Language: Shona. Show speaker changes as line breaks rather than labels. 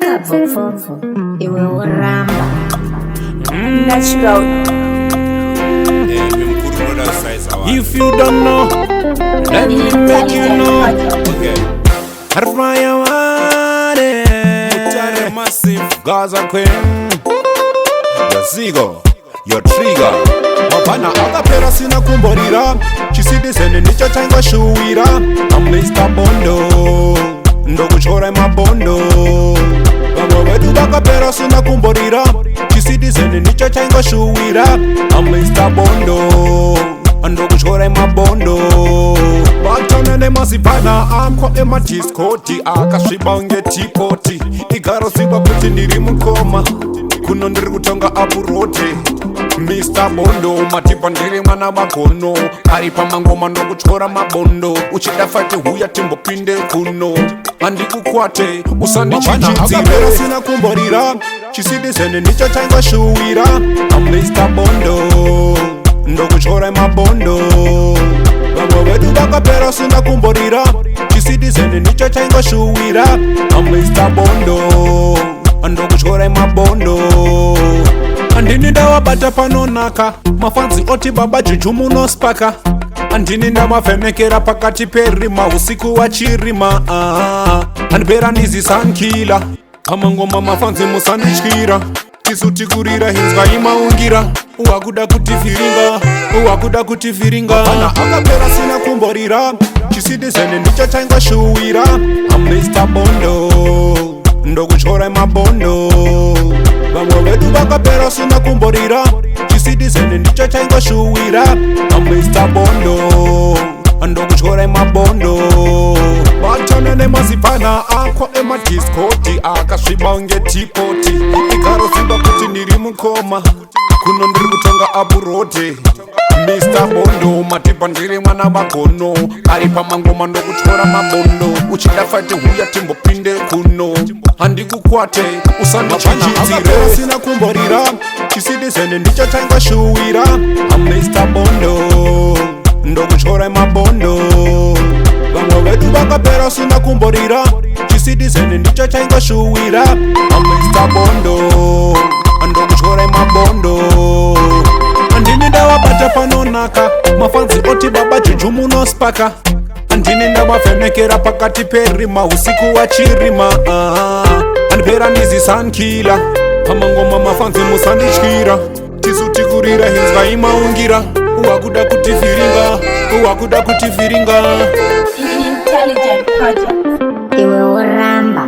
Kabofofo, iwe uramba.
Let's go.
If you don't know, let me make you know. Okay. Harfaya wane Mutare Massive Gaza Queen Your Zigo, your trigger Mapana akapera sina kumborira Chisidizene nicho chango shuwira I'm Mr. Bondo Ndokuchora mabondo Vamwe wedu bakapera sina kumborira Chisidizene nicho chango shuwira I'm Mr. Bondo Ndokuchora mabondo Batonene masipana amko ematiskoti akasvibange tipoti igaro siba kuti ndiri mukoma kuno ndiri kutonga apurote Mr. Bondo matipa ndiri mwana magono ari pamangoma ndokuchora mabondo uchida fati huya timbopinde kuno andikukwate usandichichidzire sina kumborira chisidizene nicho chainga shuwira I'm Mr. Bondo ndokuchora mabondo Vamwe wedu bakapera sina kumborira Chisidizene nicho chainga shuwira I'm Mr. Bondo ndokuchora mabondo Andini ndawabata panonaka Mafanzi oti baba jujumu no spaka Andini ndawafemekera pakati perima usiku wa chirima Andipera nizi sankila Amangoma mafanzi musandichkira Tisutikurira hinzwa imaungira Uwakuda kutifiringa Ana akapera sina kumborira Chisidizene nicho chainga shuwira I'm Mr. Bondo Ndokuchora mabondo Vamwe wedu bakapera sina kumborira Chisidizene nicho chainga shuwira I'm Mr. Bondo Ndokuchora mabondo Batonene masipana akwa emadiskoti akasvibange tipoti igaro simba kuti ndiri mukoma kuno ndiri kutonga apurote Mr. Bondo matipa ndiri mwana magono ari pamangoma ndokuchora mabondo uchida fati huya timbopinde kuno handikukwate usandichichidzire sina kumborira chisidizene ndicho chainga shuwira I'm Mr. Bondo ndokuchora mabondo Vamwe wedu bakapera sina kumborira Chisidizene ndicho chainga shuwira I'm Mr. Bondo ndokuchora mabondo Andini ndawabata panonaka Mafanzi oti baba jujumu no spaka Andini ndawafemekera pakati perima usiku wa chirima Andipera nizi sankila Amangoma mafanzi musandichkira Tisutikurira hinzwa imaungira Uwakuda kutifiringa
Intelligent project. Iwe uramba.